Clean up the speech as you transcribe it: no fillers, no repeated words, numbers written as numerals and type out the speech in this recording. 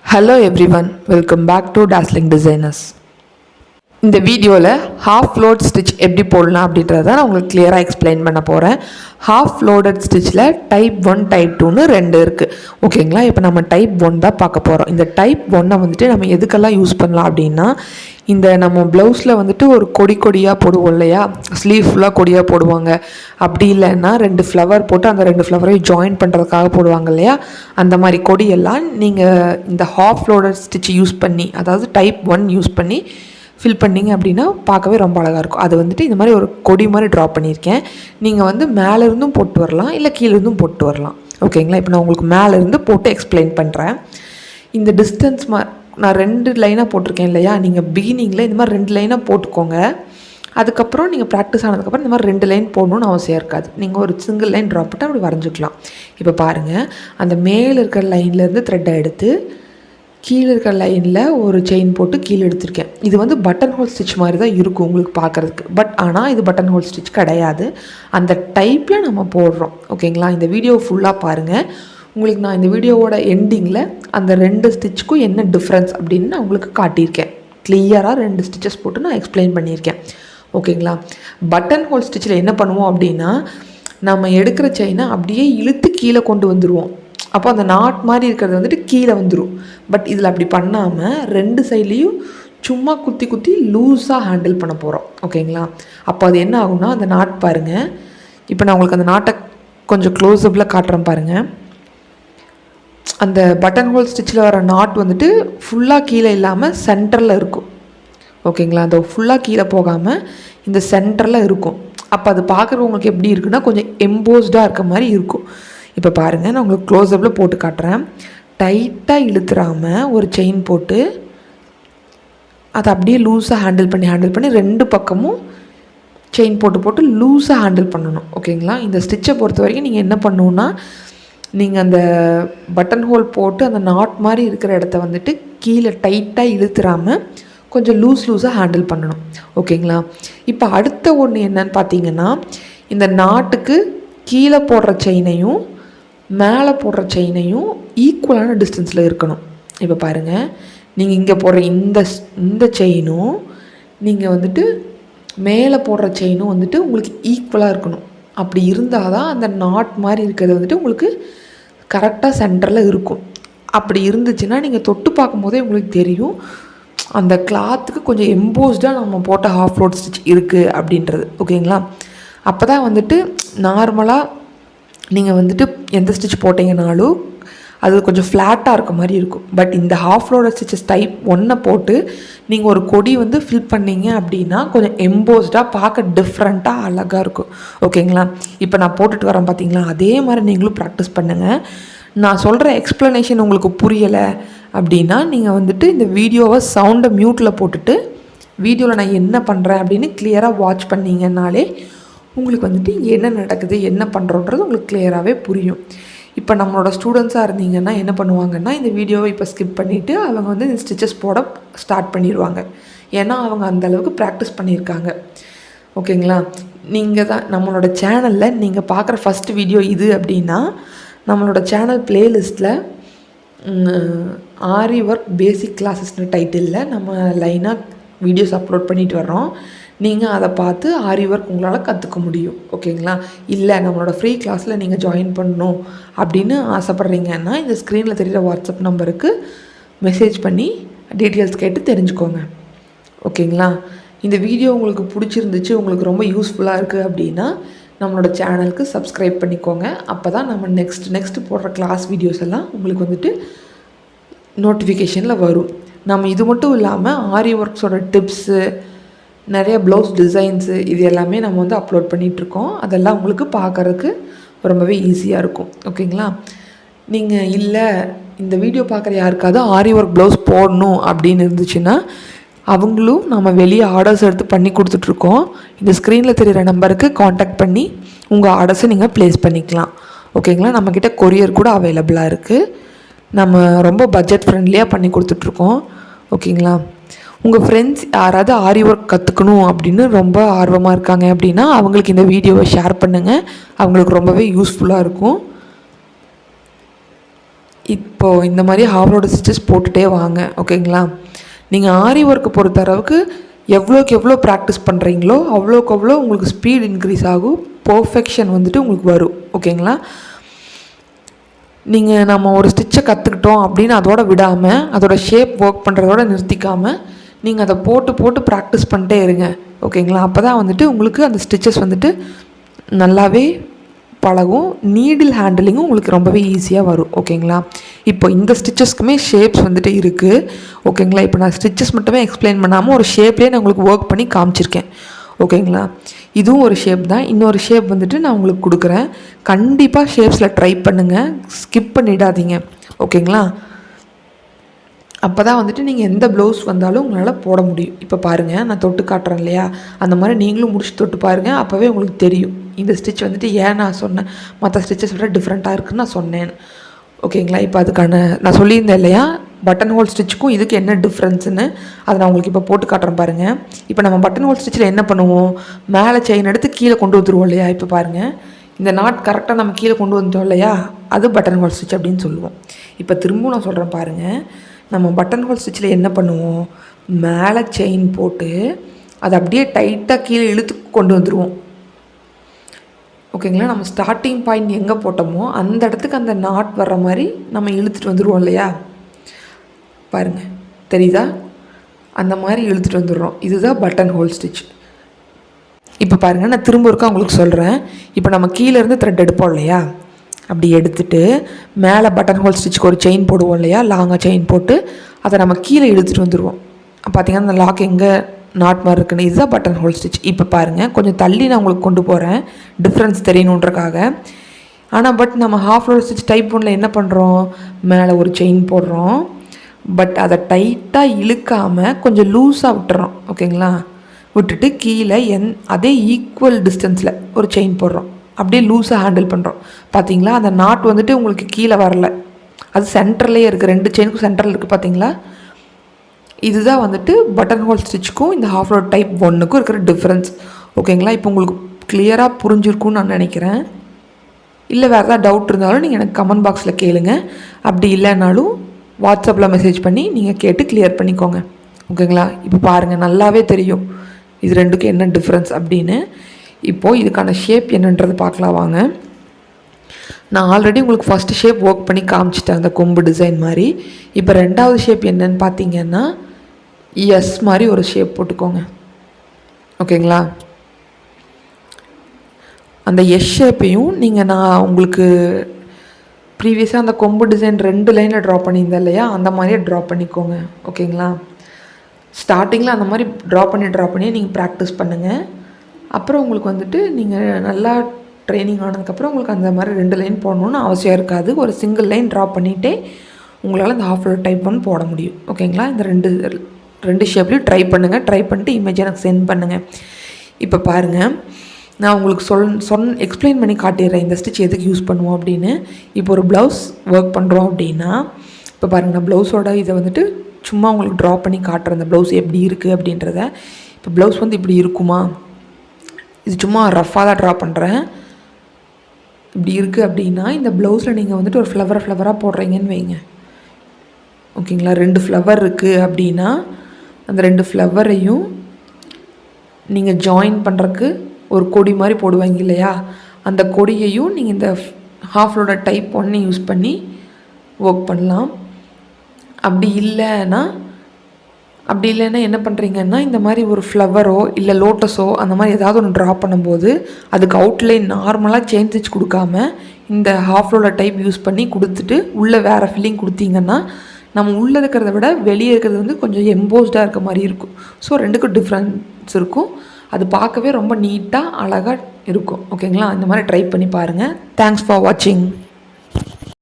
Hello everyone, welcome back to Dazzling Designers. இந்த வீடியோவில் half load stitch எப்படி போடலாம் அப்படின்றத நான் உங்களுக்கு கிளியராக எக்ஸ்பிளைன் பண்ண போகிறேன். ஹாஃப் லோடட் ஸ்டிச்சில் டைப் 1 டைப் 2ன்னு 2 இருக்குது. ஓகேங்களா, இப்போ நம்ம டைப் 1 தான் பார்க்க போகிறோம். இந்த டைப் 1 வந்துட்டு நம்ம எதுக்கெல்லாம் யூஸ் பண்ணலாம் அப்படின்னா, இந்த நம்ம ப்ளவுஸில் வந்துட்டு ஒரு கொடியாக போடுவோம் இல்லையா, ஸ்லீவ் ஃபுல்லாக கொடியாக போடுவாங்க. அப்படி இல்லைன்னா 2 ஃப்ளவர் போட்டு அந்த 2 ஃப்ளவரையும் ஜாயின் பண்ணுறதுக்காக போடுவாங்க இல்லையா, அந்த மாதிரி கொடியெல்லாம் நீங்கள் இந்த ஹாஃப் லோடட் ஸ்டிச் யூஸ் பண்ணி, அதாவது டைப் 1 யூஸ் பண்ணி ஃபில் பண்ணிங்க அப்படின்னா பார்க்கவே ரொம்ப அழகாக இருக்கும். அது வந்துட்டு இந்த மாதிரி ஒரு கொடி மாதிரி ட்ரா பண்ணியிருக்கேன். நீங்கள் வந்து மேலேருந்தும் போட்டு வரலாம், இல்லை கீழேருந்தும் போட்டு வரலாம். ஓகேங்களா, இப்போ நான் உங்களுக்கு மேலேருந்து போட்டு எக்ஸ்பிளைன் பண்ணுறேன். இந்த டிஸ்டன்ஸ் நான் 2 லைனாக போட்டிருக்கேன் இல்லையா, நீங்கள் பிகினிங்கில் இந்த மாதிரி 2 லைனாக போட்டுக்கோங்க. அதுக்கப்புறம் நீங்கள் ப்ராக்டிஸ் ஆனதுக்கப்புறம் இந்த மாதிரி 2 லைன் போடணுன்னு அவசியம் இருக்காது. நீங்கள் ஒரு சிங்கிள் லைன் ட்ரா பண்ணிட்டு அப்படி வரைஞ்சிக்கலாம். இப்போ பாருங்கள், அந்த மேலே இருக்கிற லைன்லேருந்து த்ரெட்டை எடுத்து கீழே இருக்கிற லைனில் ஒரு செயின் போட்டு கீழே எடுத்திருக்கேன். இது வந்து பட்டன் ஹோல் ஸ்டிச் மாதிரி தான் இருக்கும் உங்களுக்கு பார்க்குறதுக்கு. பட் ஆனால் இது பட்டன் ஹோல் ஸ்டிச் கிடையாது. அந்த டைப்பில் நம்ம போடுறோம். ஓகேங்களா, இந்த வீடியோ ஃபுல்லாக பாருங்கள். உங்களுக்கு நான் இந்த வீடியோவோட எண்டிங்கில் அந்த 2 ஸ்டிச்சுக்கும் என்ன டிஃப்ரென்ஸ் அப்படின்னு நான் உங்களுக்கு காட்டியிருக்கேன். கிளியராக 2 ஸ்டிச்சஸ் போட்டு நான் எக்ஸ்பிளைன் பண்ணியிருக்கேன். ஓகேங்களா, பட்டன் ஹோல் ஸ்டிச்சில் என்ன பண்ணுவோம் அப்படின்னா, நம்ம எடுக்கிற செயினை அப்படியே இழுத்து கீழே கொண்டு வந்துடுவோம். அப்போ அந்த நாட் மாதிரி இருக்கிறது வந்துட்டு கீழே வந்துடும். பட் இதில் அப்படி பண்ணாமல் 2 சைட்லேயும் சும்மா குத்தி லூஸாக ஹேண்டில் பண்ண போகிறோம். ஓகேங்களா, அப்போ அது என்ன ஆகும்னா, அந்த நாட் பாருங்கள். இப்போ நான் உங்களுக்கு அந்த நாட்டை கொஞ்சம் க்ளோஸ்அப்பில் காட்டுறேன் பாருங்கள். அந்த பட்டன் ஹோல் ஸ்டிச்சில் வர நாட் வந்துட்டு ஃபுல்லாக கீழே இல்லாமல் சென்டரில் இருக்கும். ஓகேங்களா, அந்த ஃபுல்லாக கீழே போகாமல் இந்த சென்டரில் இருக்கும். அப்போ அது பார்க்குறவங்களுக்கு எப்படி இருக்குன்னா, கொஞ்சம் எம்போஸ்டாக இருக்க மாதிரி இருக்கும். இப்போ பாருங்கள், நான் உங்களுக்கு க்ளோஸ்அப்பில் போட்டு காட்டுறேன். டைட்டாக இழுத்துறாமல் ஒரு செயின் போட்டு அதை அப்படியே லூஸாக ஹேண்டில் பண்ணி 2 பக்கமும் செயின் போட்டு லூஸாக ஹேண்டில் பண்ணணும். ஓகேங்களா, இந்த ஸ்டிச்சை பொறுத்த வரைக்கும் நீங்கள் என்ன பண்ணணுன்னா, நீங்கள் அந்த பட்டன் ஹோல் போட்டு அந்த நாட் மாதிரி இருக்கிற இடத்த வந்துட்டு கீழே டைட்டாக இழுத்துறாமல் கொஞ்சம் லூஸாக ஹேண்டில் பண்ணணும். ஓகேங்களா, இப்போ அடுத்த ஒன்று என்னன்னு பார்த்தீங்கன்னா, இந்த நாட்டுக்கு கீழே போடுற செயினையும் மேலே போடுற செயினையும் ஈக்குவலான டிஸ்டன்ஸில் இருக்கணும். இப்போ பாருங்கள், நீங்கள் இங்கே போடுற இந்த செயினும் நீங்கள் வந்துட்டு மேலே போடுற செயினும் வந்துட்டு உங்களுக்கு ஈக்குவலாக இருக்கணும். அப்படி இருந்தால் தான் அந்த நாட் மாதிரி இருக்கிறது வந்துட்டு உங்களுக்கு கரெக்டாக சென்டரில் இருக்கும். அப்படி இருந்துச்சுன்னா நீங்கள் தொட்டு பார்க்கும்போதே உங்களுக்கு தெரியும் அந்த கிளாத்துக்கு கொஞ்சம் எம்போஸ்டாக நம்ம போட்ட ஹாஃப் லோட் ஸ்டிச் இருக்குது அப்படின்றது. ஓகேங்களா, அப்போ தான் வந்துட்டு நார்மலாக நீங்கள் வந்துட்டு எந்த ஸ்டிச் போட்டிங்கனாலும் அது கொஞ்சம் ஃப்ளாட்டாக இருக்க மாதிரி இருக்கும். பட் இந்த ஹாஃப் லோடட் ஸ்டிச்சஸ் டைப் 1 போட்டு நீங்கள் ஒரு கொடி வந்து ஃபில் பண்ணிங்க அப்படின்னா கொஞ்சம் எம்போஸ்டாக பார்க்க டிஃப்ரெண்ட்டாக அழகாக இருக்கும். ஓகேங்களா, இப்போ நான் போட்டுட்டு வரேன் பார்த்தீங்களா, அதே மாதிரி நீங்களும் ப்ராக்டிஸ் பண்ணுங்கள். நான் சொல்கிற எக்ஸ்ப்ளனேஷன் உங்களுக்கு புரியலை அப்படின்னா நீங்கள் வந்துட்டு இந்த வீடியோவை சவுண்டை மியூட்டில் போட்டுட்டு வீடியோவில் நான் என்ன பண்ணுறேன் அப்படின்னு கிளியராக வாட்ச் பண்ணிங்கன்னாலே உங்களுக்கு வந்துட்டு என்ன நடக்குது என்ன பண்ணுறோன்றது உங்களுக்கு கிளியராகவே புரியும். இப்போ நம்மளோட ஸ்டூடெண்ட்ஸாக இருந்தீங்கன்னா என்ன பண்ணுவாங்கன்னா, இந்த வீடியோவை இப்போ ஸ்கிப் பண்ணிவிட்டு அவங்க வந்து இந்த ஸ்டிச்சஸ் போட ஸ்டார்ட் பண்ணிடுவாங்க. ஏன்னா அவங்க அந்தளவுக்கு ப்ராக்டிஸ் பண்ணியிருக்காங்க. ஓகேங்களா, நீங்கள் தான் நம்மளோட சேனலில் நீங்கள் பார்க்குற ஃபஸ்ட் வீடியோ இது அப்படின்னா, நம்மளோட சேனல் ப்ளேலிஸ்ட்டில் ஆரி ஒர்க் பேசிக் கிளாஸஸ்னு டைட்டிலில் நம்ம லைனாக வீடியோஸ் அப்லோட் பண்ணிட்டு வர்றோம். நீங்கள் அதை பார்த்து ஆரி ஒர்க் உங்களால் கற்றுக்க முடியும். ஓகேங்களா, இல்லை நம்மளோட ஃப்ரீ கிளாஸில் நீங்கள் ஜாயின் பண்ணணும் அப்படின்னு ஆசைப்பட்றீங்கன்னா இந்த ஸ்க்ரீனில் தெரிகிற வாட்ஸ்அப் நம்பருக்கு மெசேஜ் பண்ணி டீட்டெயில்ஸ் கேட்டு தெரிஞ்சுக்கோங்க. ஓகேங்களா, இந்த வீடியோ உங்களுக்கு பிடிச்சிருந்துச்சு, உங்களுக்கு ரொம்ப யூஸ்ஃபுல்லாக இருக்குது அப்படின்னா நம்மளோட சேனலுக்கு சப்ஸ்கிரைப் பண்ணிக்கோங்க. அப்போ தான் நம்ம நெக்ஸ்ட் போடுற கிளாஸ் வீடியோஸ் எல்லாம் உங்களுக்கு வந்துட்டு நோட்டிஃபிகேஷனில் வரும். நம்ம இது மட்டும் இல்லாமல் ஆரி ஒர்க்ஸோட டிப்ஸு, நிறைய ப்ளவுஸ் டிசைன்ஸு, இது எல்லாமே நம்ம வந்து அப்லோட் பண்ணிகிட்ருக்கோம். அதெல்லாம் உங்களுக்கு பார்க்குறதுக்கு ரொம்பவே ஈஸியாக இருக்கும். ஓகேங்களா, நீங்கள் இல்லை இந்த வீடியோ பார்க்குற யாருக்காவது ஆரி ஒர்க் ப்ளவுஸ் போடணும் அப்படின்னு இருந்துச்சுன்னா அவங்களும் நம்ம வெளியே ஆர்டர்ஸ் எடுத்து பண்ணி கொடுத்துட்ருக்கோம். இந்த ஸ்க்ரீனில் தெரிகிற நம்பருக்கு காண்டாக்ட் பண்ணி உங்கள் ஆர்டர்ஸை நீங்கள் ப்ளேஸ் பண்ணிக்கலாம். ஓகேங்களா, நம்மக்கிட்ட கொரியர் கூட அவைலபிளாக இருக்குது. நம்ம ரொம்ப பட்ஜெட் ஃப்ரெண்ட்லியாக பண்ணி கொடுத்துட்ருக்கோம். ஓகேங்களா, உங்கள் ஃப்ரெண்ட்ஸ் யாராவது ஆரி ஒர்க் கற்றுக்கணும் அப்படின்னு ரொம்ப ஆர்வமாக இருக்காங்க அப்படின்னா அவங்களுக்கு இந்த வீடியோவை ஷேர் பண்ணுங்கள். அவங்களுக்கு ரொம்பவே யூஸ்ஃபுல்லாக இருக்கும். இப்போது இந்த மாதிரி ஹாஃப் லோடட் ஸ்டிச்சஸ் போட்டுகிட்டே வாங்க. ஓகேங்களா? நீங்கள் ஆரி ஒர்க்கு பொறுத்த அளவுக்கு எவ்வளோக்கு எவ்வளோ ப்ராக்டிஸ் பண்ணுறீங்களோ அவ்வளோக்கு அவ்வளோ உங்களுக்கு ஸ்பீட் இன்க்ரீஸ் ஆகும், பர்ஃபெக்ஷன் வந்துட்டு உங்களுக்கு வரும். ஓகேங்களா? நீங்கள் நம்ம ஒரு ஸ்டிச்சை கற்றுக்கிட்டோம் அப்படின்னு அதோட விடாமல் அதோட ஷேப் ஒர்க் பண்ணுறதோட நிறுத்திக்காமல் நீங்கள் அதை போட்டு போட்டு ப்ராக்டிஸ் பண்ணிட்டே இருங்க. ஓகேங்களா? அப்போ தான் வந்துட்டு உங்களுக்கு அந்த ஸ்டிச்சஸ் வந்துட்டு நல்லாவே பழகும், நீடில் ஹேண்டிலிங்கும் உங்களுக்கு ரொம்பவே ஈஸியாக வரும். ஓகேங்களா? இப்போ இந்த ஸ்டிச்சஸ்க்குமே ஷேப்ஸ் வந்துட்டு இருக்குது. ஓகேங்களா? இப்போ நான் ஸ்டிச்சஸ் மட்டுமே எக்ஸ்பிளைன் பண்ணாமல் ஒரு ஷேப்லேயே நான் உங்களுக்கு ஒர்க் பண்ணி காமிச்சிருக்கேன். ஓகேங்களா? இதுவும் ஒரு ஷேப் தான். இன்னொரு ஷேப் வந்துட்டு நான் உங்களுக்கு கொடுக்குறேன். கண்டிப்பாக ஷேப்ஸில் ட்ரை பண்ணுங்கள், ஸ்கிப் பண்ணிடாதீங்க. ஓகேங்களா? அப்போ தான் வந்துட்டு நீங்கள் எந்த ப்ளவுஸ் வந்தாலும் உங்களால் போட முடியும். இப்போ பாருங்கள், நான் தொட்டு காட்டுறேன் இல்லையா, அந்த மாதிரி நீங்களும் முடிச்சு தொட்டு பாருங்கள். அப்போவே உங்களுக்கு தெரியும் இந்த ஸ்டிச் வந்துட்டு ஏன் நான் சொன்னேன் மற்ற ஸ்டிச்சஸ் விட டிஃப்ரெண்ட்டாக இருக்குதுன்னு நான் சொன்னேன். ஓகேங்களா? இப்போ அதுக்கான நான் சொல்லியிருந்தேன் இல்லையா, பட்டன் ஹோல் ஸ்டிச்சுக்கும் இதுக்கு என்ன டிஃப்ரென்ஸுன்னு அதை நான் உங்களுக்கு இப்போ போட்டு காட்டுறேன் பாருங்கள். இப்போ நம்ம பட்டன் ஹோல் ஸ்டிச்சில் என்ன பண்ணுவோம், மேலே செயின் எடுத்து கீழே கொண்டு வந்துடுவோம் இல்லையா. இப்போ பாருங்கள், இந்த நாட் கரெக்டாக நம்ம கீழே கொண்டு வந்துட்டோம் இல்லையா, அது பட்டன் ஹோல் ஸ்டிச் அப்படின்னு சொல்லுவோம். இப்போ திரும்பவும் நான் சொல்கிறேன் பாருங்கள், நம்ம பட்டன் ஹோல் ஸ்டிச்சில் என்ன பண்ணுவோம், மேலே செயின் போட்டு அதை அப்படியே டைட்டாக கீழே இழுத்து கொண்டு வந்துடுவோம். ஓகேங்களா? நம்ம ஸ்டார்டிங் பாயிண்ட் எங்கே போட்டோமோ அந்த இடத்துக்கு அந்த நாட் வர்ற மாதிரி நம்ம இழுத்துட்டு வந்துடுவோம் இல்லையா. பாருங்கள், தெரியுதா? அந்த மாதிரி இழுத்துட்டு வந்துடுறோம். இதுதான் பட்டன் ஹோல் ஸ்டிச். இப்போ பாருங்கள், நான் திரும்ப ஒருக்கா உங்களுக்கு சொல்கிறேன். இப்போ நம்ம கீழேருந்து த்ரெட் எடுப்போம் இல்லையா, அப்படி எடுத்துகிட்டு மேலே பட்டன் ஹோல் ஸ்டிச்சுக்கு ஒரு செயின் போடுவோம் இல்லையா, லாங்காக செயின் போட்டு அதை நம்ம கீழே இழுத்துட்டு வந்துடுவோம். பார்த்திங்கன்னா அந்த லாக் எங்கே நாட் மாதிரி இருக்குன்னு, இதுதான் பட்டன் ஹோல் ஸ்டிச். இப்போ பாருங்கள், கொஞ்சம் தள்ளி நான் உங்களுக்கு கொண்டு போகிறேன் டிஃப்ரென்ஸ் தெரியணுன்றக்காக. ஆனால் பட் நம்ம ஹாஃப் லோட் ஸ்டிச் டைப் 1 என்ன பண்ணுறோம், மேலே ஒரு செயின் போடுறோம், பட் அதை டைட்டாக இழுக்காமல் கொஞ்சம் லூஸாக விட்டுறோம். ஓகேங்களா? விட்டுட்டு கீழே அதே ஈக்குவல் டிஸ்டன்ஸில் ஒரு செயின் போடுறோம், அப்படியே லூஸாக ஹேண்டில் பண்ணுறோம். பார்த்தீங்களா? அந்த நாட் வந்துட்டு உங்களுக்கு கீழே வரல, அது சென்டர்லேயே இருக்குது, 2 செயினுக்கும் சென்டரில் இருக்குது. பார்த்தீங்களா? இதுதான் வந்துட்டு பட்டன் ஹோல் ஸ்டிச்சுக்கும் இந்த ஹாஃப் லோட் டைப் 1க்கும் இருக்கிற டிஃப்ரென்ஸ். ஓகேங்களா? இப்போ உங்களுக்கு கிளியராக புரிஞ்சிருக்கும்னு நான் நினைக்கிறேன். இல்லை வேறு ஏதாவது டவுட் இருந்தாலும் நீங்கள் எனக்கு கமெண்ட் பாக்ஸில் கேளுங்க. அப்படி இல்லைனாலும் வாட்ஸ்அப்பில் மெசேஜ் பண்ணி நீங்கள் கேட்டு கிளியர் பண்ணிக்கோங்க. ஓகேங்களா? இப்போ பாருங்கள், நல்லாவே தெரியும் இது ரெண்டுக்கும் என்ன டிஃப்ரென்ஸ் அப்படின்னு. இப்போது இதுக்கான ஷேப் என்னன்றது பார்க்கலாம் வாங்க. நான் ஆல்ரெடி உங்களுக்கு ஃபஸ்ட்டு ஷேப் ஒர்க் பண்ணி காமிச்சிட்டேன், அந்த கொம்பு டிசைன் மாதிரி. இப்போ ரெண்டாவது ஷேப் என்னன்னு பார்த்தீங்கன்னா எஸ் மாதிரி ஒரு ஷேப் போட்டுக்கோங்க. ஓகேங்களா? அந்த எஸ் ஷேப்பையும் நான் உங்களுக்கு ப்ரீவியஸாக அந்த கொம்பு டிசைன் 2 லைனில் ட்ரா பண்ணியிருந்தேன் இல்லையா, அந்த மாதிரியே ட்ரா பண்ணிக்கோங்க. ஓகேங்களா? ஸ்டார்டிங்கில் அந்த மாதிரி ட்ரா பண்ணி நீங்கள் ப்ராக்டிஸ் பண்ணுங்கள். அப்புறம் உங்களுக்கு வந்துட்டு நீங்கள் நல்லா ட்ரைனிங் ஆனதுக்கப்புறம் உங்களுக்கு அந்த மாதிரி 2 லைன் போடணுன்னு அவசியம் இருக்காது. ஒரு சிங்கிள் லைன் ட்ரா பண்ணிகிட்டே உங்களால் இந்த ஹாஃப் லோட் டைப் 1 போட முடியும். ஓகேங்களா? இந்த ரெண்டு ஷேப்லேயும் ட்ரை பண்ணுங்கள். ட்ரை பண்ணிட்டு இமேஜ் எனக்கு சென்ட் பண்ணுங்கள். இப்போ பாருங்கள், நான் உங்களுக்கு எக்ஸ்பிளைன் பண்ணி காட்டிடுறேன் இந்த ஸ்டிச் எதுக்கு யூஸ் பண்ணுவோம் அப்படின்னு. இப்போ ஒரு ப்ளவுஸ் ஒர்க் பண்ணுறோம் அப்படின்னா, இப்போ பாருங்கள், நான் ப்ளவுஸோட இதை வந்துட்டு சும்மா உங்களுக்கு ட்ரா பண்ணி காட்டுறேன், இந்த ப்ளவுஸ் எப்படி இருக்குது அப்படின்றத. இப்போ ப்ளவுஸ் வந்து இப்படி இருக்குமா, இது சும்மா ரஃப்பாக தான் ட்ரா பண்ணுறேன். இப்படி இருக்குது அப்படின்னா இந்த ப்ளவுஸில் நீங்கள் வந்துட்டு ஒரு ஃப்ளவராக போடுறீங்கன்னு வைங்க. ஓகேங்களா? 2 ஃப்ளவர் இருக்குது அப்படின்னா அந்த 2 ஃப்ளவரையும் நீங்கள் ஜாயின் பண்ணுறக்கு ஒரு கொடி மாதிரி போடுவாங்க இல்லையா, அந்த கொடியையும் நீங்கள் இந்த ஹாஃப் லோட டைப் 1 யூஸ் பண்ணி ஒர்க் பண்ணலாம். அப்படி இல்லைன்னா என்ன பண்ணுறீங்கன்னா, இந்த மாதிரி ஒரு ஃப்ளவரோ இல்லை லோட்டஸோ அந்த மாதிரி ஏதாவது ஒன்று ட்ரா பண்ணும்போது அதுக்கு அவுட்லைன் நார்மலாக செயின் ஸ்டிச் கொடுக்காம இந்த ஹாஃப் லோட டைப் யூஸ் பண்ணி கொடுத்துட்டு உள்ளே வேறு ஃபில்லிங் கொடுத்தீங்கன்னா நம்ம உள்ளே இருக்கிறத விட வெளியே இருக்கிறது வந்து கொஞ்சம் எம்போஸ்டாக இருக்க மாதிரி இருக்கும். ஸோ 2க்கும் டிஃப்ரென்ஸ் இருக்கும். அது பார்க்கவே ரொம்ப நீட்டாக அழகாக இருக்கும். ஓகேங்களா? இந்த மாதிரி ட்ரை பண்ணி பாருங்கள். தேங்க்ஸ் ஃபார் வாட்சிங்.